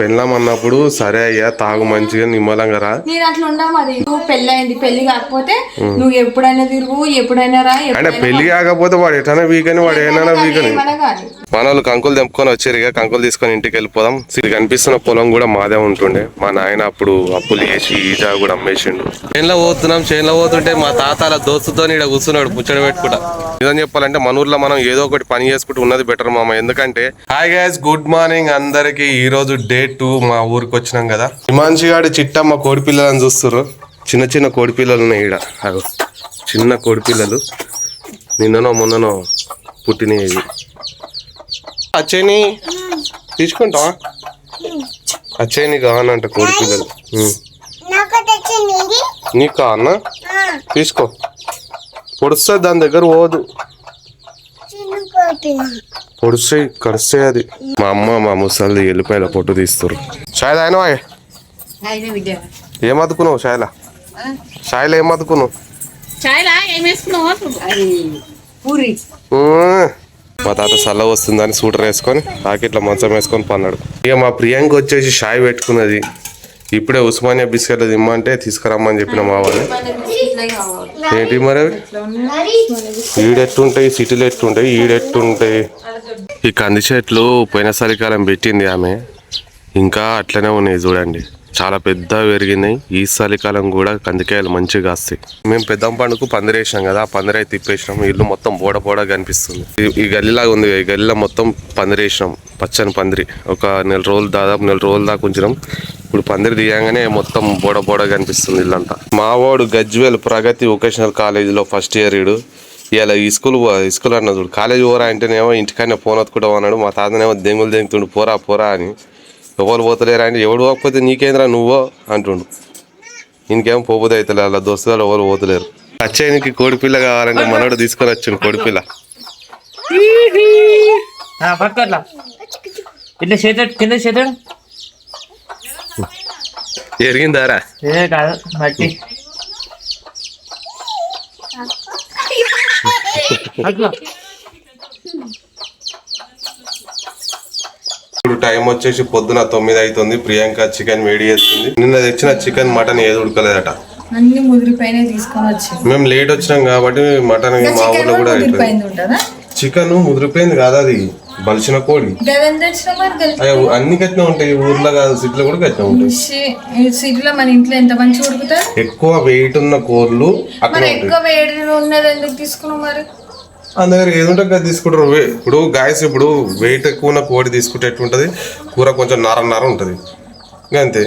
పెళ్ళాం అన్నప్పుడు సరే అయ్యా తాగు మంచిగా నిమ్మలంగా రా. నేను అట్లా ఉండా మరి. నువ్వు పెళ్లి అయింది, పెళ్లి కాకపోతే నువ్వు ఎప్పుడైనా తిరుగు, ఎప్పుడైనా రా. అంటే పెళ్లి కాకపోతే వాడు ఎటైనా వీకని వాడు ఏమైనా వీకని మన వాళ్ళు కంకులు తెంపుకొని వచ్చారు. ఇక కంకులు తీసుకొని ఇంటికి వెళ్ళిపోదాం. కనిపిస్తున్న పొలం కూడా మాదే ఉంటుండే. మా నాయన అప్పుడు అప్పులు చేసి ఈజా కూడా అమ్మేసిండు. చేనులో పోతున్నాం, చేనులో పోతుంటే మా తాతాల దోస్తుతో ఇక్కడ కూర్చున్నాడు ముచ్చట పెట్టుకుంటా. ఇదని చెప్పాలంటే మన ఊర్లో మనం ఏదో ఒకటి పని చేసుకుంటూ ఉన్నది బెటర్ మామ. ఎందుకంటే హాయ్ గైస్, గుడ్ మార్నింగ్ అందరికి. ఈ రోజు డే 2 మా ఊరికి వచ్చినాం కదా. హిమాంశిగాడి చిట్టమ్మ కోడి పిల్లలని చూస్తున్నారు. చిన్న చిన్న కోడి పిల్లలు ఉన్నాయి ఈడ. చిన్న కోడి పిల్లలు నిన్ననో మొన్ననో పుట్టినవి. అచ్చేని తీసుకుంటావా? అచ్చేని కావాలంట కోడి పిల్లలు. నీకు కావన్నా? తీసుకో. పొడుస్తుంది, దాని దగ్గర పోదు. పొడుస్తాయి, కరుస్తాయి. అది మా అమ్మ మా ముసలి ఎల్లిపాయల పొట్టు తీస్తారు. షాయ్ తాగినవా? ఏం అతుకున్నావు షాయ్లా? షాయ్లా ఏం అతుకున్నావు? మా తాత చల్ల వస్తుందని సూటర్ వేసుకొని పాకెట్లో మంచం వేసుకొని పన్నాడు. ఇక మా ప్రియాంక వచ్చేసి షాయ్ పెట్టుకున్నది. ఇప్పుడే ఉస్మానియా బిస్కెట్లు తిమ్మంటే తీసుకురమ్మని చెప్పిన మా వాళ్ళు. ఏంటి మరి ఈడెట్టుంటాయి, సిటీలు ఎట్టుంటాయి, ఈడెట్టుంటాయి. ఈ కంది చెట్లు పోయిన చలికాలం పెట్టింది ఆమె, ఇంకా అట్లనే ఉన్నాయి చూడండి. చాలా పెద్ద పెరిగినాయి. ఈ చలికాలం కూడా కందికాయలు మంచిగా కాస్తాయి. మేము పెద్దం పండుగకు పందిరేసాం కదా, ఆ పందిరై తిప్పేసినాం. ఇల్లు మొత్తం బోడ కనిపిస్తుంది. ఈ గల్లీలాగా ఉంది. ఈ గల్లీలో మొత్తం పందిరేసినాం, పచ్చని పందిరి. ఒక దాదాపు నెల రోజుల దాకా ఉంచినాం. ఇప్పుడు పందిరి తీయంగానే మొత్తం బోడ కనిపిస్తుంది ఇల్లంతా. మావాడు గజ్వేల్ ప్రగతి వొకేషనల్ కాలేజీలో ఫస్ట్ ఇయర్. ఇలా ఈ స్కూల్ అన్న చూడు. కాలేజీ పోరా అంటేనేమో ఇంటికన్నా ఫోన్ వత్తుకుంటాం అన్నాడు. మా తాతనేమో దెంగుతుండు పోరా అని. ఎవరు పోతలేరా అంటే ఎవడు పోకపోతే నీకేంద్రా నువ్వో అంటుండు. ఇంకేమో పోతే అవుతలే, అలా దోస్తులు ఎవరు పోతలేరు. అచ్చయ్యకి కోడిపిల్ల కావాలంటే మనోడు తీసుకొని వచ్చాడు కోడిపిల్ల. ఎరిగిందారా? ఇప్పుడు టైం వచ్చేసి పొద్దున 9 అవుతుంది. ప్రియాంక చికెన్ వేడి చేస్తుంది. నిన్న తెచ్చిన చికెన్ మటన్ ఏది ఉడకలేదట, అన్ని ముదిరిపోయినా తీసుకొని వచ్చి. మేము లేట్ వచ్చినాం కాబట్టి మటన్ మా ఊర్లో కూడా చికెన్ ముదిరిపోయింది కాదు, అది బలిసిన కోడి. అన్ని కట్టిన ఉంటాయి ఊర్లో కాదు, సిటీలో కూడా కట్టిన ఉంటాయి. సిటీలో మన ఇంట్లో ఎంత మంచిగా ఉడుకుతాయి. ఎక్కువ వెయిట్ ఉన్న కోళ్ళు అక్కడ ఎక్కువ వేడి ఉన్నది ఎందుకు తీసుకున్నాం మరి? అందరు ఏది ఉంటే అది తీసుకుంటారు. ఇప్పుడు గాయస్, ఇప్పుడు వెయిట్ ఎక్కువ ఉన్న కోడి తీసుకుంటే ఎట్లుంటది, కూర కొంచెం నార ఉంటది అంతే.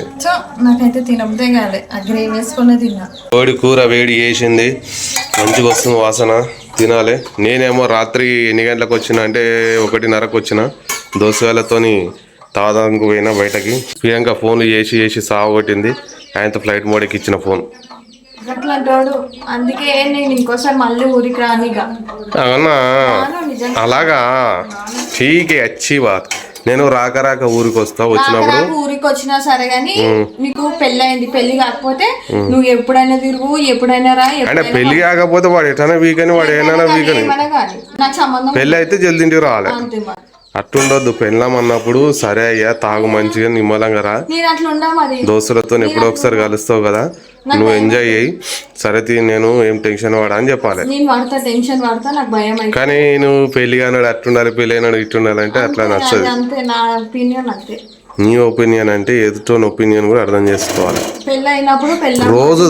నాకైతే తినబుద్దే కాలే, గ్రేవీ వేసుకునే తిన్నా. కోడి కూర వేడి చేసింది, మంచిగా వస్తుంది వాసన, తినాలి. నేనేమో రాత్రి ఎన్ని గంటలకు వచ్చిన అంటే 1:30కు వచ్చిన. దోసగాళ్ళతోని తాగడానికి పోయినా బయటకి. ప్రియాంక ఫోన్లు చేసి సాగొట్టింది. ఆయనతో ఫ్లైట్ మోడీకి ఇచ్చిన ఫోన్. అందుకే నేను ఇంకోసారి మళ్ళీ ఊరికి రానిగా. అవునా? అలాగా ఠీకే అచ్చి బాత్. నేను రాక ఊరికి వస్తా. వచ్చినప్పుడు ఊరికి వచ్చినా సరే గానీ నీకు పెళ్లి అయింది, పెళ్లి కాకపోతే నువ్వు ఎప్పుడైనా తిరుగు, ఎప్పుడైనా రా. అంటే పెళ్లి కాకపోతే వాడు ఎటైనా వీకని వాడు ఏమైనా వీకని. నాకు సంబంధం. పెళ్లి అయితే జల్దీ ఇంటికి రావాలి. అట్లుండొద్దు. పెళ్ళాం అన్నప్పుడు సరే అయ్యా తాగు మంచిగా నిమ్మలంగా రా. దోస్తులతో ఎప్పుడో ఒకసారి కలుస్తావు కదా, నువ్వు ఎంజాయ్ అయ్యి సరే నేను ఏం టెన్షన్ పడా అని చెప్పాలి. కానీ నువ్వు పెళ్లి కానాడు అట్లుండాలి, పెళ్లి అయినాడు ఇట్లుండాలంటే అట్లా నచ్చదు. నీ ఒపీనియన్ అంటే ఎదుటోని ఒపీనియన్ కూడా అర్థం చేసుకోవాలి. రోజు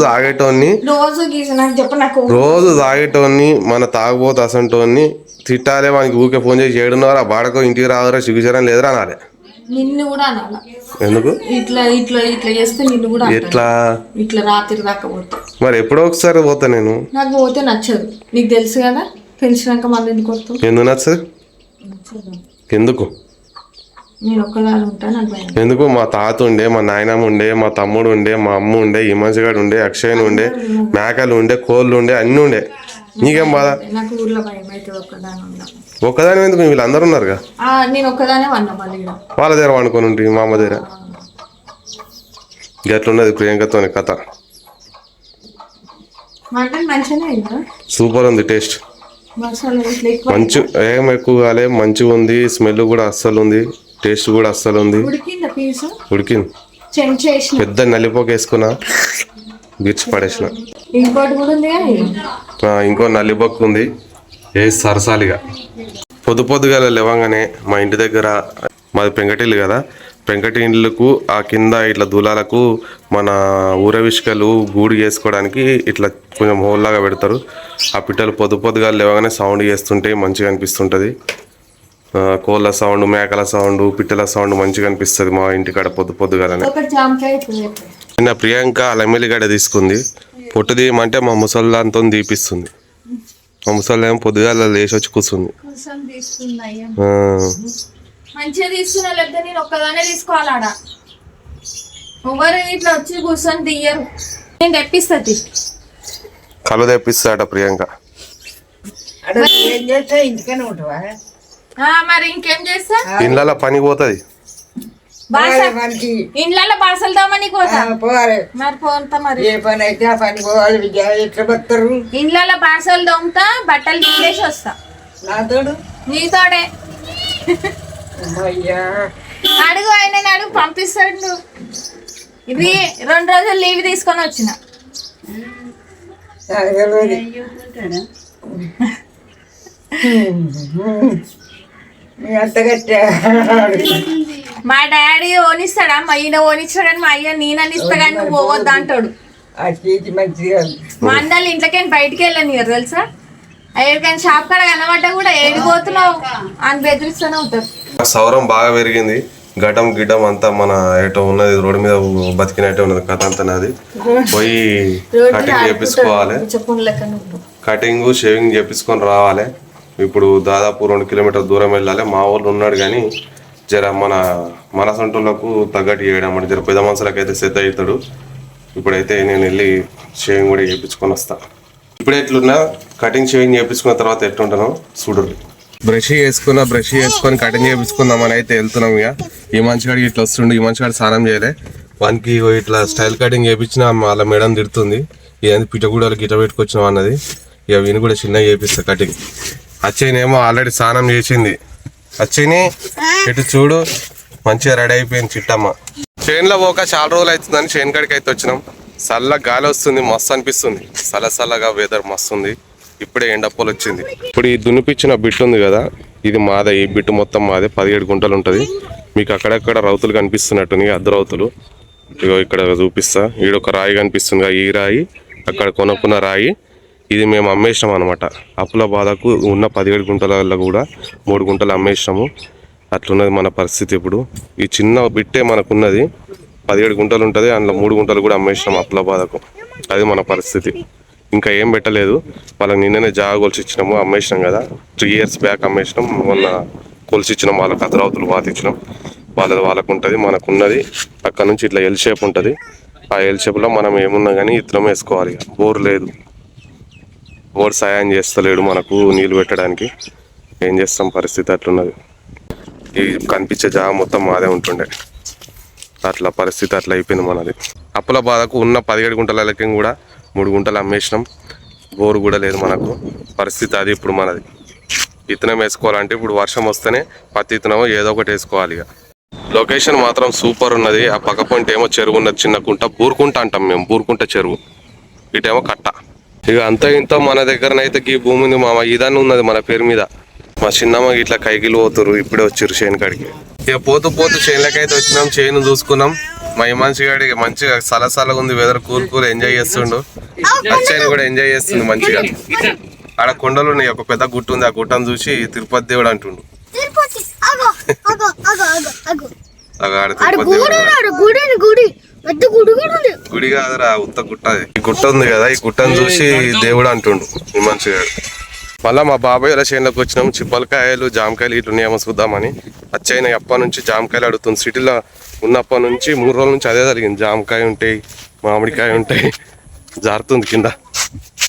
తాగేటోన్ని మన తాగుబోతు అసంటోన్ని తిట్టాలే. మనకి ఊకే ఫోన్ చేసి ఏడున్నారా బాడకో ఇంటికి రాదురా సిగ్గుచరం లేదురా అనాలి. నిన్ను కూడా అనాల. ఎందుకు ఇట్లా చేస్తే నిన్ను కూడా ఎట్లా ఇట్లా రాత్రి దాకా పోతా. మరి ఎప్పుడో ఒకసారి పోతా నేను. నాకు పోతే నచ్చదు, నీకు తెలుసు కదా. తెలిసినాక మళ్ళీ ఎందుకు వస్తావు? ఎందుకు నచ్చదు? ఎందుకు? నేను ఒక్కదాని ఉంటా, నాకు భయం. ఎందుకు? మా తాత ఉండే, మా నాయనమ్మ ఉండే, మా తమ్ముడు ఉండే, మా అమ్మ ఉండే, ఈ మంచిగాడు ఉండే, అక్షయ్ ఉండే, మేకలు ఉండే, కోళ్ళు ఉండే, అన్ని ఉండే. నీకేం బాధ? నాకు ఊర్లో భయం అవుతుంది ఒక్కదాని ఉందా. ఒక్కదాని ఎందుకు? వీళ్ళందరూ ఉన్నారుగా. నేను ఒక్కదానే వన్నా మళ్ళీ వాళ్ళ దగ్గర వండుకొని ఉంటుంది, మా అమ్మ దగ్గర. గట్లున్నది ప్రియాంకతో కథ. సూపర్ ఉంది టేస్ట్. మంచి ఏం ఎక్కువ కాలే, మంచిగా ఉంది. స్మెల్ కూడా అస్సలు ఉంది. టేస్ట్ కూడా అస్సలు ఉంది. ఉడికిందా పీసు? ఉడికింది. చెంచేసిన పెద్ద నల్లిపోక వేసుకున్నా, గిర్చి పడేసిన. ఇంకోటి కూడా ఉంది కానీ ఇంకో నల్లిపొక్క ఉంది, వేసి సరసాలిగా. పొద్దుగా లేవంగానే మా ఇంటి దగ్గర, మాది పెంకటిల్లు కదా, పెంకటి ఇళ్ళకు ఆ కింద ఇట్లా దూలాలకు మన ఊరవిష్కలు గూడు చేసుకోవడానికి ఇట్లా కొంచెం హోల్లాగా పెడతారు. ఆ పిట్టలు పొద్దుగా లేవగానే సౌండ్ చేస్తుంటే మంచిగా అనిపిస్తుంటుంది. కోళ్ళ సౌండ్, మేకల సౌండ్, పిట్టల సౌండ్ మంచిగా అనిపిస్తుంది మా ఇంటికాడ పొద్దుగానే. నిన్న ప్రియాంక అల్లమెల్లిగడ్డ తీసుకుంది, పొట్టు తీయమంటే మా ముసల్దాంతో తీపిస్తుంది. మా ముసల్దేమో పొద్దుగాల లేచి వచ్చి కూర్చుంది. మంచిగా తీసుకున్నా, లేకపోతే నేను ఒక్కదానే తీసుకోవాలాడ. ఎవరు ఇట్లా వచ్చి కూర్చొని తీయరు. నేను తెప్పిస్తుంది, కళ్ళు తెప్పిస్తాడ ప్రియాంక. మరి ఇంకేం చేస్తా? ఇళ్ళ పని పోతుంది, ఇండ్లలో బాసలు దామని పోవాలి. మరి పోతా, మరి ఏ పని అయితే ఆ పని పోవాలి. ఎట్లా బతారు? ఇండ్లలో బాసలు దొంగతా, బట్టలు తీసేసి వస్తా. నాతోడు నీతోడే అయ్యా అడుగు, ఆయన అడుగు, పంపిస్తాడు. ఇది 2 రోజులు లీవ్ తీసుకొని వచ్చిన. మీ అత్తగట్టా మా డాడీ ఓనిస్తాడా? మా ఈయన ఓనిస్తాడు కానీ మా అయ్య నేనని ఇస్తా కానీ నువ్వు పోవద్దా అంటాడు. ఆ చేతి మంచిగా మా అన్నలు ఇంట్లోకి బయటికి వెళ్ళని తెలుసా? ఎక్కడికైనా షాప్ కాడ కనబడ్డా కూడా ఏడిపోతున్నావు అని బెదిరిస్తూనే ఉంటారు. సౌరం బాగా పెరిగింది, గడ్డం గిడ్డం అంతా మన ఏటో ఉన్నది, రోడ్డు మీద బతికినట్టే ఉన్నది కథ అంతా. నాది పోయి కటింగ్ చేపించుకోవాలి, కటింగ్ షేవింగ్ చేపించుకొని రావాలి. ఇప్పుడు దాదాపు 2 కిలోమీటర్ల దూరం వెళ్ళాలి. మా ఊళ్ళు ఉన్నాడు కానీ జర మన సొంటలకు తగ్గట్టు చేయడం అంటే జర పెద్ద మనుషులకు అయితే సెట్ అవుతాడు. ఇప్పుడైతే నేను వెళ్ళి షేవింగ్ కూడా చేయించుకొని వస్తా. ఇప్పుడు ఎట్లున్నా కటింగ్ షేవింగ్ చేయించుకున్న తర్వాత ఎట్లుంటానో చూడండి. బ్రష్ చేసుకొని కటింగ్ చేయించుకుందామని అయితే వెళ్తున్నాం. ఇక ఈ మనిషిగాడికి ఇట్లా వస్తుండే, ఈ మనిషిగాడు స్నానం చేయలే, వానికి ఇట్లా స్టైల్ కటింగ్ చేయించిన వాళ్ళ మేడం తిడుతుంది, ఇదంతా పిట్టగూడలు గిట్ట పెట్టుకొచ్చినాం అన్నది. ఇక వీని కూడా చిన్నగా చేపిస్తా కటింగ్. అచ్చయ్యనేమో ఆల్రెడీ స్నానం చేసింది. అచ్చయ్యని ఇటు చూడు, మంచిగా రెడీ అయిపోయింది చిట్టమ్మ. చేనులో పోక చాలా రోజులు అవుతుందని చేను కాడికి అయితే వచ్చినాం. చల్ల గాలి వస్తుంది, మస్తు అనిపిస్తుంది, చల్లగా వెదర్ మస్తు ఉంది. ఇప్పుడే ఎండపోలు వచ్చింది. ఇప్పుడు ఈ దున్నిపించిన బిట్టు ఉంది కదా, ఇది మాదే. ఈ బిట్టు మొత్తం మాదే, 17 గుంటలు ఉంటుంది. మీకు అక్కడక్కడ రౌతులు కనిపిస్తున్నట్టుని, అర్ధ రౌతులు. ఇగో ఇక్కడ చూపిస్తా. ఈడొక రాయి కనిపిస్తుంది, ఈ రాయి అక్కడ కొనుక్కున్న రాయి. ఇది మేము అమ్మేసినాం అనమాట. అప్పుల బాధకు ఉన్న 17 గుంటల కూడా 3 గుంటలు అమ్మేసినాము. అట్లున్నది మన పరిస్థితి ఇప్పుడు. ఈ చిన్న బిట్టే మనకున్నది, 17 గుంటలు ఉంటుంది, అందులో 3 గుంటలు కూడా అమ్మేసినాం అప్పుల బాధకు. అది మన పరిస్థితి. ఇంకా ఏం పెట్టలేదు. వాళ్ళకి నిన్ననే జాగా కొలిచిచ్చినాము, అమ్మేసినాం కదా. 3 years బ్యాక్ అమ్మేసినాం. మొన్న కొలిచిచ్చినాం, వాళ్ళకి అర్ధరౌతులు పాతిచ్చినాం. వాళ్ళకు ఉంటుంది, మనకున్నది. అక్కడ నుంచి ఇట్లా ఎల్ షేప్ ఉంటుంది. ఆ ఎల్ షేప్లో మనం ఏమున్నా కానీ ఇత్తనం వేసుకోవాలి. బోర్ లేదు, బోర్ సాయం చేస్తలేడు మనకు నీళ్ళు పెట్టడానికి. ఏం చేస్తాం, పరిస్థితి అట్లున్నది. ఈ కనిపించే జాగా మొత్తం మాదే ఉంటుండే, అట్లా పరిస్థితి అట్లా అయిపోయింది మనది. అప్పుల బాధకు ఉన్న 17 గుంటలకి కూడా 3 గుంటలు అమ్మేసినాం. బోరు కూడా లేదు మనకు. పరిస్థితి అది ఇప్పుడు మనది. ఇత్తనం వేసుకోవాలంటే ఇప్పుడు వర్షం వస్తేనే పత్తి ఇత్తనమో ఏదో ఒకటి వేసుకోవాలి. ఇక లొకేషన్ మాత్రం సూపర్ ఉన్నది. ఆ పక్క పొంటి ఏమో చెరువు ఉన్నది, చిన్న కుంట, బూరుకుంట అంటాం మేము, బూరుకుంట చెరువు. ఇటేమో కట్ట. ఇక అంత ఇంత మన దగ్గరనైతే ఈ భూమి ఉంది మామ, ఇదాన్ని ఉన్నది మన పేరు మీద. మా చిన్నమ్మ ఇట్లా కైకిలు పోతురు, ఇప్పుడే వచ్చారు చేను కాడికి. ఇక పోతూ చేనులకైతే వచ్చినాం, చేను చూసుకున్నాం. మా ఈ మనిషి గాడికి మంచిగా సలసలగా ఉంది, వెదర్ కూల్ ఎంజాయ్ చేస్తుండు. వచ్చాయని కూడా ఎంజాయ్ చేస్తుంది మంచిగా. ఆడ కొండలు ఉన్నాయి, ఒక పెద్ద గుట్ట ఉంది, ఆ గుట్టను చూసి తిరుపతి దేవుడు అంటుండు. గుడి కాదురా, ఉత్త గుట్ట. ఈ గుట్ట ఉంది కదా, ఈ గుట్టను చూసి దేవుడు అంటుండు ఈ మనిషి గారు. మళ్ళీ మా బాబాయ్ వాళ్ళ చేనులోకి వచ్చినాము. చిప్పలకాయలు, జామకాయలు ఇట్లా ఉన్నాయేమో చూద్దామని. వచ్చాయిన అప్పటి నుంచి జామకాయలు అడుగుతుంది. సిటీలో ఉన్నప్పటి నుంచి 3 రోజుల నుంచి అదే జరిగింది. జామకాయ ఉంటాయి, మామిడికాయ ఉంటాయి, జారుతుంది కింద.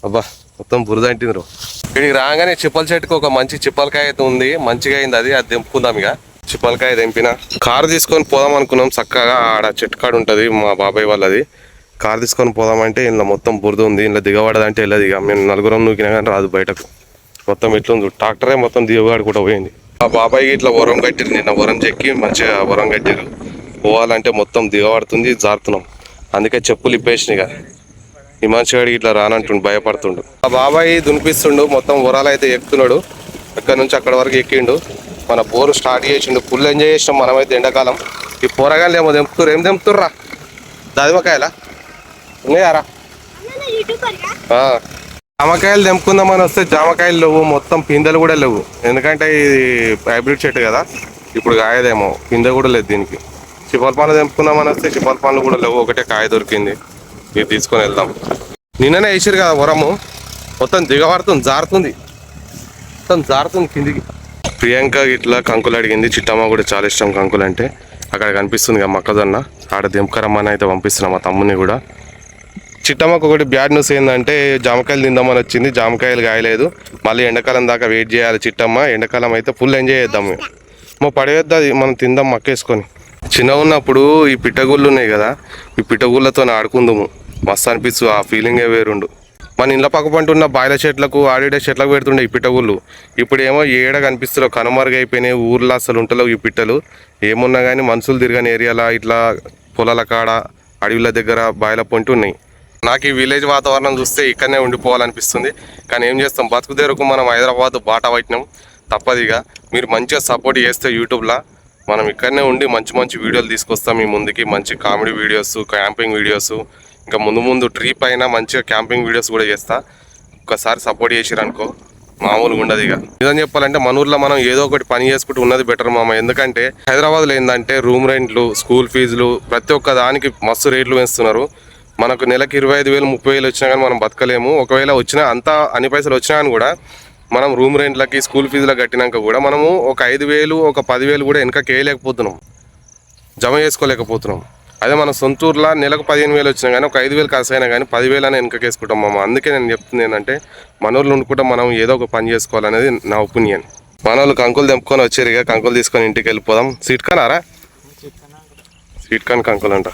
అబ్బా మొత్తం బురద అంటింది. ఇక్కడికి రాగానే చిప్పల చెట్టుకు ఒక మంచి చిప్పలకాయ అయితే ఉంది, మంచిగా అయింది. అది తెంపుకుందాం. ఇక చిప్పలకాయ తెంపిన కారు తీసుకొని పోదాం అనుకున్నాం. చక్కగా ఆడ చెట్టు కాడ ఉంటుంది మా బాబాయ్ వాళ్ళది. కారు తీసుకొని పోదామంటే ఇంట్లో మొత్తం బురద ఉంది, ఇంట్లో దిగబడదంటే వెళ్ళదు. ఇక మేము 4 నూకినా కానీ రాదు బయటకు. మొత్తం ఎట్లుంది, ట్రాక్టరే మొత్తం దిగబడి కూడా పోయింది. ఆ బాబాయ్కి ఇట్లా వరం కట్టిరు, నిన్న వరం చెక్కి మంచిగా వరం కట్టిరు. పోవాలంటే మొత్తం దిగబడుతుంది, జారుతున్నాం. అందుకే చెప్పులు ఇప్పేసినాయి కదా. ఈ మనిషిగాడికి ఇట్లా రానంటుండు, భయపడుతుండు. ఆ బాబాయ్ దునిపిస్తుండు, మొత్తం వరాలు అయితే ఎక్కుతున్నాడు. ఇక్కడ నుంచి అక్కడ వరకు ఎక్కిండు. మన బోరు స్టార్ట్ చేసిండు, ఫుల్ ఎంజాయ్ చేసినాం మనమైతే ఎండాకాలం. ఈ పోరగాళ్ళు ఏమో తెంపుతుర్రు. ఏం తెంపుతుర్రా? దాదిమకాయలా ఉన్నాయారా? జామకాయలు తెంపుకుందామని వస్తే జామకాయలు లేవు, మొత్తం పిందెలు కూడా లేవు. ఎందుకంటే ఇది హైబ్రిడ్ చెట్టు కదా, ఇప్పుడు కాయదేమో. పిందె కూడా లేదు దీనికి. చిప్పల పండ్లు తెంపుకుందామని వస్తే చిప్పల పండ్లు కూడా లేవు, ఒకటే కాయ దొరికింది. ఇది తీసుకొని వెళ్దాం. నిన్ననే వేసారు కదా వరము, మొత్తం దిగబడుతుంది, జారుతుంది, మొత్తం జారుతుంది కిందికి. ప్రియాంక ఇట్లా కంకులు అడిగింది. చిట్టమ్మ కూడా చాలా ఇష్టం కంకులు అంటే. అక్కడ కనిపిస్తుంది కదా మొక్కజొన్న, ఆడ దింపకరమ్మని అయితే పంపిస్తున్నాం మా తమ్ముని కూడా. చిట్టమ్మకు ఒకటి బ్యాడ్ న్యూస్ ఏంటంటే జామకాయలు తిందామని వచ్చింది, జామకాయలు కాయలేదు. మళ్ళీ ఎండాకాలం దాకా వెయిట్ చేయాలి చిట్టమ్మ. ఎండాకాలం అయితే ఫుల్ ఎంజాయ్ చేద్దాం. మా పడేద్దా మనం తిందాం మక్కేసుకొని. చిన్నగా ఉన్నప్పుడు ఈ పిట్టగుళ్ళు ఉన్నాయి కదా, ఈ పిట్టగుళ్ళతో ఆడుకుందాము, మస్తు అనిపిస్తు. ఆ ఫీలింగే వేరుండు. మన ఇంట్లో పక్కపంటున్న బాయిల చెట్లకు ఆడిడే చెట్లకు పెడుతుండే ఈ పిట్టగుళ్ళు. ఇప్పుడు ఏమో ఏడ కనిపిస్తున్నావు, కనుమరుగైపోయినాయి. ఊర్లో అసలు ఉంటలేవు ఈ పిట్టలు. ఏమున్నా కానీ మనుషులు తిరగని ఏరియాలో ఇట్లా పొలాల కాడ అడవిల దగ్గర బాయిల పొంటి ఉన్నాయి. నాకు ఈ విలేజ్ వాతావరణం చూస్తే ఇక్కడనే ఉండిపోవాలనిపిస్తుంది. కానీ ఏం చేస్తాం, బతుకు తెరకు మనం హైదరాబాద్ బాట పట్టినాం, తప్పదిగా. మీరు మంచిగా సపోర్ట్ చేస్తే యూట్యూబ్లో మనం ఇక్కడనే ఉండి మంచి మంచి వీడియోలు తీసుకొస్తాం మీ ముందుకి. మంచి కామెడీ వీడియోస్, క్యాంపింగ్ వీడియోస్, ఇంకా ముందు ముందు ట్రిప్ అయినా మంచిగా క్యాంపింగ్ వీడియోస్ కూడా చేస్తా. ఒక్కసారి సపోర్ట్ చేసిరనుకో మామూలుగా ఉండదు. ఇక నిజం చెప్పాలంటే మన ఊర్లో మనం ఏదో ఒకటి పని చేసుకుంటూ ఉన్నది బెటర్ మామ. ఎందుకంటే హైదరాబాద్లో ఏంటంటే రూమ్ రెంట్లు, స్కూల్ ఫీజులు, ప్రతి ఒక్క దానికి మస్తు రేట్లు పెంచుతున్నారు. మనకు నెలకి 25,000 30,000 వచ్చినా కానీ మనం బతకలేము. ఒకవేళ వచ్చినా అంతా అన్ని పైసలు వచ్చినా కానీ కూడా మనం రూమ్ రెంట్లకి, స్కూల్ ఫీజులకు కట్టినాక కూడా మనము ఒక 5,000 ఒక 10,000 కూడా వెనకకి వేయలేకపోతున్నాం, జమ చేసుకోలేకపోతున్నాం. అదే మన సొంతూరులో నెలకు 15,000 వచ్చినా కానీ ఒక 5,000 ఖర్చు అయినా కానీ 10,000 అని వెనకకి వేసుకుంటాం మామ. అందుకే నేను చెప్తుంది ఏంటంటే మన ఊళ్ళో ఉండుకుంటే మనం ఏదో ఒక పని చేసుకోవాలనేది నా ఒపీనియన్. మన వాళ్ళు కంకులు తెంపుకొని వచ్చారు, ఇక కంకులు తీసుకొని ఇంటికి వెళ్ళిపోదాం. స్వీట్ కార్న్ ఆరా? స్వీట్ కార్న్ కంకులు అంట.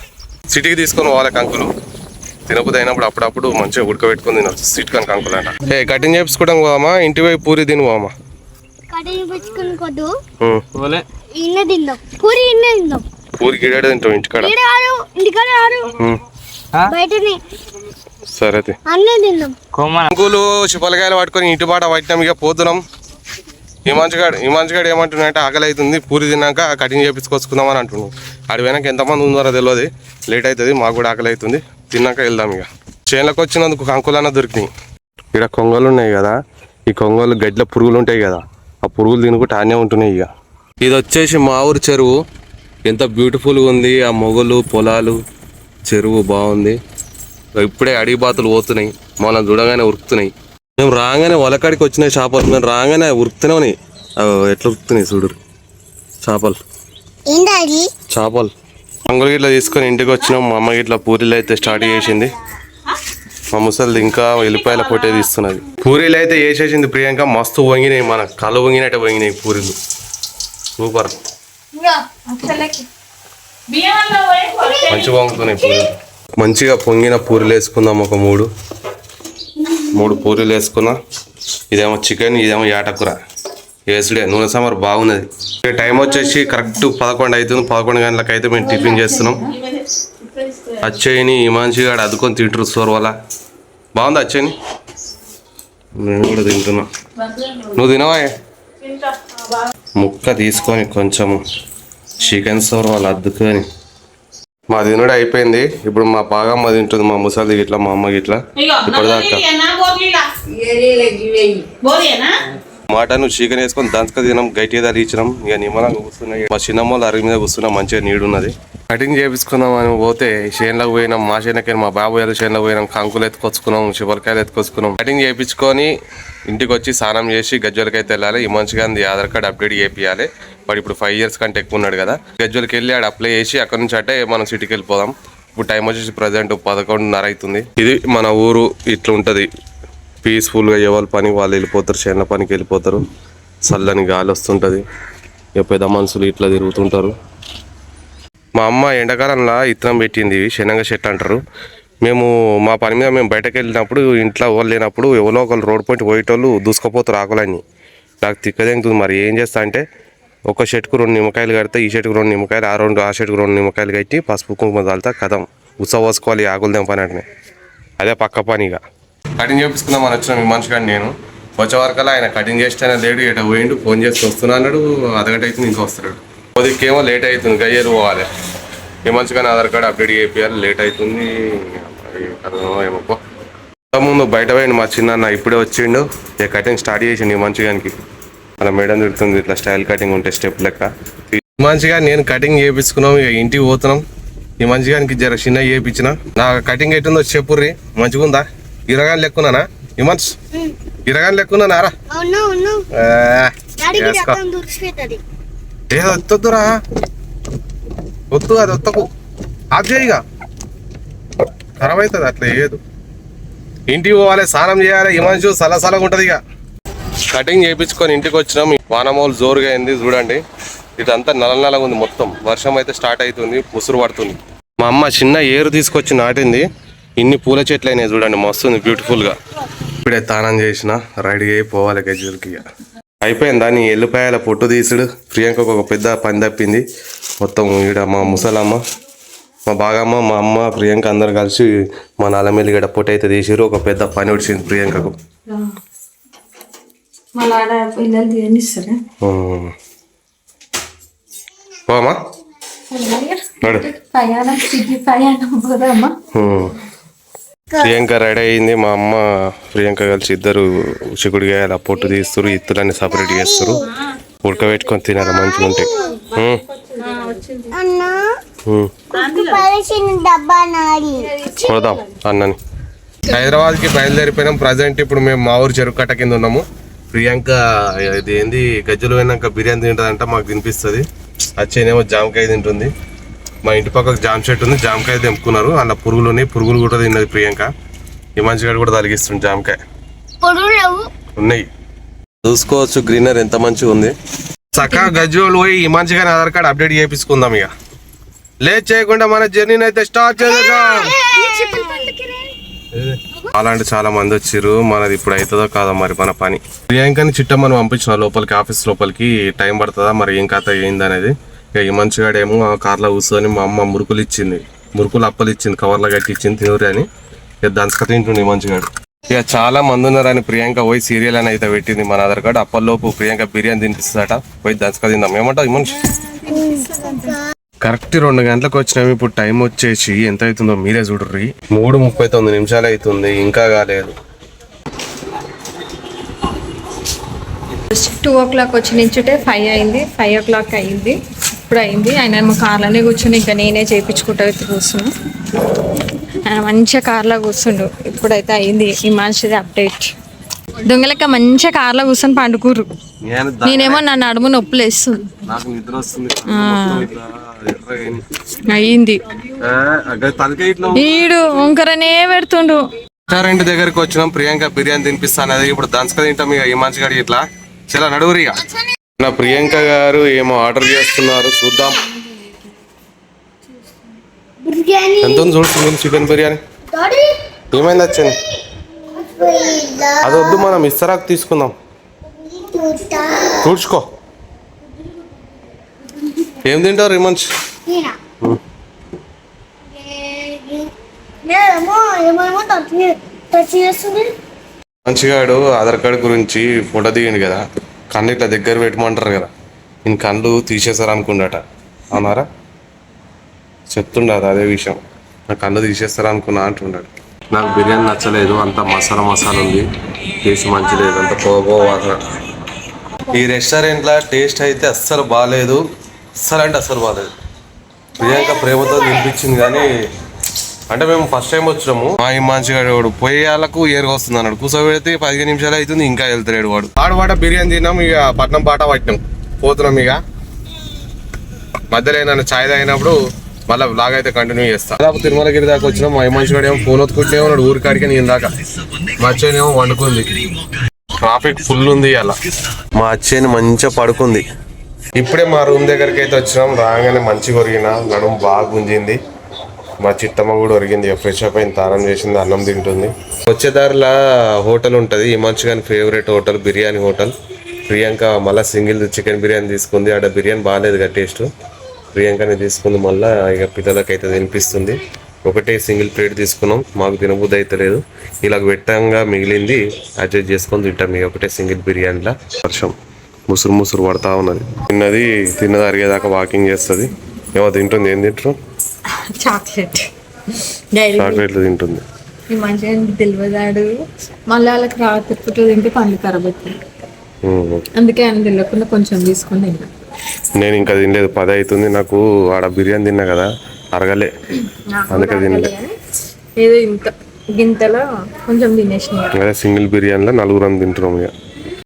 సిటీకి తీసుకొని పోవాలి కంకులు. తినబుద్ధి అయినప్పుడు అప్పుడప్పుడు మంచిగా ఉడకబెట్టుకుని తినవచ్చు. స్వీట్ కార్న్ కంకులు అంట. కటింగ్ చేపించుకోవడం పోవమ్మా, ఇంటి పోయి పూరి తిని పోవమ్మా. పూరి గిడేడ తింటాం ఇంటికాడ. సరే కంకులు చిప్పలకాయలు పట్టుకొని ఇంటి బాట పట్టినాం. ఇక పోతున్నాం. ఈ మంచిగాడు ఏమంటున్నాడంటే ఆకలి అవుతుంది, పూరి తిన్నాక కటింగ్ చేపించుకొచ్చుకుందాం అని అంటున్నాం. ఆడి వెనక ఎంతమంది ఉన్నారో తెలియదు, లేట్ అవుతుంది. మాకు కూడా ఆకలి అవుతుంది, తిన్నాక వెళ్దాం. ఇక చేనులకు వచ్చినందుకు కంకులన్నా దొరికినాయి. ఇక్కడ కొంగలు ఉన్నాయి కదా, ఈ కొంగలు గడ్ల పురుగులు ఉంటాయి కదా, ఆ పురుగులు తినుకుంటే ఆనే ఉంటున్నాయి. ఇక ఇది వచ్చేసి మా ఊరు చెరువు. ఎంత బ్యూటిఫుల్గా ఉంది. ఆ మొగలు, పొలాలు, చెరువు బాగుంది. ఇప్పుడే అడవి బాతులు పోతున్నాయి, మనం చూడగానే ఉరుకుతున్నాయి. మేము రాగానే వలకాడికి వచ్చినాయి చేపలు. మేము రాగానే ఉరుకుతూనే ఉన్నాయి. ఎట్లా ఉరుకుతున్నాయి చూడు చేపలు. అంగులు గిట్లా తీసుకొని ఇంటికి వచ్చినాం. మా అమ్మ గిట్లా పూరీలు అయితే స్టార్ట్ చేసింది. మా ముసలిది ఇంకా ఎల్లిపాయల పొట్టే తీస్తున్నది. పూరీలు అయితే వేసేసింది ప్రియాంక. మస్తు వంగినాయి, మన కళ్ళు వంగినట్టే వంగినాయి పూరీలు. సూపర్, మంచిగా వంగుతున్నాయి పూరీలు. మంచిగా పొంగిన పూరీలు వేసుకుందాం. ఒక మూడు పూరీలు వేసుకున్నా. ఇదేమో చికెన్, ఇదేమో యాటకూర వేసుడే. నూనె సాంబార్ బాగున్నది. టైం వచ్చేసి కరెక్ట్ 11 అవుతుంది. 11 గంటలకు అయితే మేము టిఫిన్ చేస్తున్నాం. అచ్చయ్యని ఈ మంచిగా అద్దుకొని తింటారు సోర్వల. బాగుంది అచ్చయ్యని. నేను కూడా తింటున్నా. నువ్వు తినవా? ముక్క తీసుకొని కొంచెము చికెన్ సోర్వల అద్దుకొని. మా తినుడు అయిపోయింది. ఇప్పుడు మా బాగమ్మ తింటుంది, మా ముసలి గిట్లా, మా అమ్మ గిట్లా. ఇప్పటిదాకా మటన్ చికెన్ వేసుకొని దంచక తినాం, గట్టిగా తరిగించినాం. ఇక నిమ్మలంగా కూర్చున్నాయి. మా చిన్నమ్మలు అరిగి మీద కూర్చున్నాం, మంచిగా నీడున్నది. కటింగ్ చేపించుకుందాం అని పోతే చేనులకు పోయినాం. మా చేనకి మా బాబు ఏదో చేనులకు పోయినాం. కంకులు ఎత్తుకొచ్చుకున్నాం, చివరికాయలు ఎత్తుకొచ్చుకున్నాం. కటింగ్ చేయించుకొని ఇంటికి వచ్చి స్నానం చేసి గజ్జలకైతే వెళ్ళాలి. ఈ మంచిగా ఆధార్ కార్డు అప్డేట్ చేయాలి. వాడు ఇప్పుడు 5 years కంటే ఎక్కువ ఉన్నాడు కదా. గజ్జలకి వెళ్ళి ఆడ అప్లై చేసి అక్కడ నుంచి అంటే మనం సిటీకి వెళ్ళిపోదాం. ఇప్పుడు టైం వచ్చేసి ప్రజెంట్ 11:30 అవుతుంది. ఇది మన ఊరు, ఇట్లా ఉంటుంది పీస్ఫుల్గా. ఎవరి పనికి వాళ్ళు వెళ్ళిపోతారు, చేనుల పనికి వెళ్ళిపోతారు. చల్లని గాలి వస్తుంటుంది. ఇక పెద్ద మనుషులు ఇట్లా తిరుగుతుంటారు. మా అమ్మ ఎండాకాలంలో ఇత్తనం పెట్టింది, శనగ చెట్టు అంటారు. మేము మా పని మీద మేము బయటకు వెళ్ళినప్పుడు ఇంట్లో ఎవరు లేనప్పుడు ఎవరో ఒకరు రోడ్ పాయింట్ పోయేటోళ్ళు దూసుకుపోతారు ఆకులన్నీ. నాకు తిక్కదెంగుతుంది. మరి ఏం చేస్తా అంటే ఒక షర్ట్కు 2 నిమ్మకాయలు కడితే ఈ షర్ట్కు 2 నిమ్మకాయలు, ఆ షర్ట్కు 2 నిమ్మకాయలు కట్టి పసుపు కుంకుమ చల్లుతా కథం ఉసపోసుకోవాలి ఆకులు తెంపని అంటే అదే పక్క పనిగా. కటింగ్ చేపించుకుందాం అని వచ్చిన మీ మనిషి కానీ నేను వచ్చే వరకల్లా ఆయన కటింగ్ చేస్తే లేడు, ఎట పోయిండు, ఫోన్ చేసి వస్తున్నా అన్నాడు. అర్ధగంట అవుతుంది ఇంకా వస్తాడు. కొద్దికేమో లేట్ అవుతుంది, గయ్యలు పోవాలి. ఈ మనిషి కానీ ఆధార్ కార్డు అప్డేట్ చేయాలి, లేట్ అవుతుంది. ఏమో ముందు బయట పోయిండు మా చిన్న, ఇప్పుడే వచ్చిండు. ఇక కటింగ్ స్టార్ట్ చేసిండు ఈ మనిషి గానికి. అలా మేడం తిడుతుంది ఇట్లా స్టైల్ కటింగ్ ఉంటే స్టెప్ లెక్క. ఈ మనిషిగా నేను కటింగ్ చేయించుకున్నాం, ఇక ఇంటికి పోతున్నాం. ఈ మనిషి గానికి జర చిన్న చేయించిన. నా కటింగ్ ఎట్టుందో చెప్పుర్రి, మంచిగా ఉందా? ఇరగాని లెక్కున్నానా ఈ మనిషి? ఇరగాని లెక్కున్నానారా? ఏదో వద్దొద్దురా, వద్దు, అది వద్దకు, ఆఫ్ చేయగా ఖరాబ్ అవుతుంది. అట్లా ఏదు ఇంటికి పోవాలి, స్నానం చేయాలి. ఈ మనిషి సలసలగా ఉంటుంది. ఇక కటింగ్ చేయించుకొని ఇంటికి వచ్చినాం. వానమూలు జోరుగా అయింది చూడండి. ఇదంతా నల్లగా ఉంది మొత్తం. వర్షం అయితే స్టార్ట్ అవుతుంది, ముసురు పడుతుంది. మా అమ్మ చిన్న ఏరు తీసుకొచ్చి నాటింది. ఇన్ని పూల చెట్లు అయినాయి చూడండి, మస్తుంది బ్యూటిఫుల్గా. ఇప్పుడే స్నానం చేసిన, రెడీ అయిపోవాలి గజ్జలకి. అయిపోయిందా నీ ఎల్లిపాయల పొట్టు తీసుడు? ప్రియాంకకు ఒక పెద్ద పని తప్పింది. మొత్తం ఈడ మా ముసలమ్మ, మా బాగమ్మ, మా అమ్మ, ప్రియాంక అందరు కలిసి మా నల్లమెల్లి గడ పొట్టు అయితే తీసిరు. ఒక పెద్ద పని వచ్చింది ప్రియాంకకు. పోమా ప్రియాంక రెడీ అయింది. మా అమ్మ ప్రియాంక కలిసి ఇద్దరు చిక్కుడుకాయలు పొట్టు తీస్తారు, ఇత్తులన్నీ సపరేట్ చేస్తారు. ఉడకబెట్టుకొని తినాలి, మంచిగా ఉంటాయి. కొడదాం అన్నని. హైదరాబాద్కి బయలుదేరిపోయినాం. ప్రజెంట్ ఇప్పుడు మేము మా ఊరు చెరుకు కట్ట కింద ఉన్నాము. ప్రియాంక ఇది ఏంది గజ్జలు పోయినాక బిర్యానీ తింటుందంట, మాకు తినిపిస్తుంది. వచ్చేనేమో జామకాయ తింటుంది. మా ఇంటి పక్కకు జామ చెట్టు ఉంది, జామకాయ తెంపుకున్నారు. అలా పురుగులు ఉన్నాయి, పురుగులు కూడా తిన్నది ప్రియాంక. ఈ మంచిగా కూడా తలిగిస్తుంది జామకాయ. ఉన్నాయి చూసుకోవచ్చు, గ్రీనర్ ఎంత మంచిగా ఉంది. చక్కగా గజ్జోలు పోయి ఈ మంచిగానే ఆధార్ కార్డ్ అప్డేట్ చేయించుకుందాం. ఇక లేట్ చేయకుండా మన జర్నీని అయితే స్టార్ట్ చేద్దాం. అలాంటి చాలా మంది వచ్చారు. మనది ఇప్పుడు అవుతుందో కాదో మరి మన పని. ప్రియాంకని చిట్టమ్మని పంపించిన లోపలికి, ఆఫీస్ లోపలికి. టైం పడుతుందా మరి ఏం కథ ఏంది అనేది. ఇక ఈ మంచిగాడేమో కార్లో కూర్చొని మా అమ్మ మురుకులు ఇచ్చింది, మురుకులు అప్పలు ఇచ్చింది, కవర్లో కట్టి ఇచ్చింది, తినరు అని. ఇక దంచక తింటుండే ఈ మంచిగాడు. ఇక చాలా మంది ఉన్నారని ప్రియాంక పోయి సీరియల్ అని అయితే పెట్టింది మన ఆధార్ కార్డు. అప్పల్లోపు ప్రియాంక బిర్యానీ తినిపిస్తుందట, పోయి దంచక తిందాం. ఏమంటావు ఈ మనిషి? కరెక్ట్ 2 గంటలకు వచ్చినాము. ఇప్పుడు టైం వచ్చేసి ఎంత అవుతుందో మీరే చూడర్రి. 3:39 అవుతుంది, ఇంకా కాలేదు. 2 o'clock వచ్చి నించుంటే 5 అయింది. 5 o'clock అయింది, ఇప్పుడు అయింది. ఆయన మా కార్లోనే కూర్చుని ఇంకా నేనే చేయించుకుంటా అయితే కూర్చున్నాను. ఆయన మంచిగా కార్లో కూర్చుండు. ఇప్పుడైతే అయింది ఈ మనిషిది అప్డేట్. దొంగలక మంచిగా కార్లో కూర్చొని పండుకూరు. నేనేమో నా నడుము నొప్పులు వేస్తుంది. అయింది ఈడు వంకరనే పెడుతుండు. రెస్టారెంట్ దగ్గరికి వచ్చినాం. ప్రియాంక బిర్యానీ తినిపిస్తాను, అది ఇప్పుడు దంచక తింటాం. ఇక ఈ మంచి గడి ఇట్లా చాలా నడువురు. ఇక నా ప్రియాంక గారు ఏమో ఆర్డర్ చేస్తున్నారు, చూద్దాం. ఎంత చూడుతుంది చికెన్ బిర్యానీ. ఏమైంది వచ్చింది? అది వద్దు, మనం ఇస్తరాకు తీసుకుందాం. చూడ్చుకో. ఏం తింటారు ఈ మంచి? మంచిగాడు ఆధార్ కార్డు గురించి ఫోటో దిగిండు కదా, కన్ను ఇట్లా దగ్గర పెట్టమంటారు కదా, నేను కళ్ళు తీసేసారు అనుకుండాట. అవునారా? చెప్తుండదు అదే విషయం. నా కళ్ళు తీసేస్తారు అనుకున్నా అంటున్నాడు. నాకు బిర్యానీ నచ్చలేదు, అంత మసాలా ఉంది, టేస్ట్ మంచి లేదు, అంత పోవాసన. ఈ రెస్టారెంట్లో టేస్ట్ అయితే అస్సలు బాగాలేదు, అస్సలు అంటే అస్సలు బాగాలేదు. ప్రియాంక ప్రేమతో తినిపించింది కానీ, అంటే మేము ఫస్ట్ టైం వచ్చినాము. మా ఈ మంచిగా వాడు పోయే వాళ్ళకు ఏరుగా వస్తుంది అన్నాడు. కూర్చోబెడితే 15 నిమిషాలు అవుతుంది, ఇంకా వెళ్తాడు వాడు. ఆడపాట బిర్యానీ తిన్నాం, ఇక పట్నం పాట పట్టినాం, పోతున్నాం. ఇక మధ్యలో ఏమైనా ఛాయ్ తాగినప్పుడు మళ్ళీ బ్లాగ్ అయితే కంటిన్యూ చేస్తా. దాదాపు తిరుమలగిరి దాకా వచ్చినాం. మా మంచిగా ఏమో ఫోన్ ఒత్తుకుంటూనే ఉన్నాడు ఊరికాడికి. నేను దాకా మా అచ్చేనేమో వండుకుంది. ట్రాఫిక్ ఫుల్ ఉంది అలా. మా అచ్చేని మంచిగా పడుకుంది. ఇప్పుడే మా రూమ్ దగ్గరికి అయితే వచ్చినాం. రాగానే మంచిగా ఒరిగిన, నడుము బాగా గుంజింది. మా చిట్టమ్మ కూడా ఒరిగింది, ఫ్రెష్ అప్ అయిన, తానం చేసింది, అన్నం తింటుంది. వచ్చే దారిలో హోటల్ ఉంటుంది, ఈ మంచిగా favourite hotel, biryani hotel. Priyanka మళ్ళీ సింగిల్ చికెన్ బిర్యానీ తీసుకుంది. ఆడ బిర్యానీ బాగాలేదు టేస్ట్. ప్రియాంకనే తీసుకుంది మళ్ళీ. ఇక పిల్లలకి అయితే తినిపిస్తుంది. ఒకటే సింగిల్ ప్లేట్ తీసుకున్నాం, మాకు తినబుద్ధి అయితే లేదు. ఇలా పెట్టంగా మిగిలింది అడ్జస్ట్ చేసుకొని తింటాం. ఇక ఒకటే సింగిల్ బిర్యానీలా. వర్షం ముసురు ముసురు పడతా ఉన్నది. తిన్నది అరిగేదాకా వాకింగ్ చేస్తుంది. ఏమో తింటుంది. ఏం తింటారు? చాక్లెట్ చాక్లెట్లు తింటుంది. ఈ మంచిగా తెలియదాడు. మళ్ళీ వాళ్ళకి రాత్రి పూట తింటే పండ్లు ఖరాబ్ అవుతుంది. అందుకే ఆయన తెలియకుండా కొంచెం తీసుకొని తిన్నా. నేను ఇంకా తినలేదు. 10 అవుతుంది. నాకు ఆడ బిర్యానీ తిన్నా కదా, అరగలే. అందుకే తినలే. ఏదో ఇంత గింతలో కొంచెం తినేసిన. అదే సింగిల్ బిర్యానీలో 4 తింటున్నాం ఇక.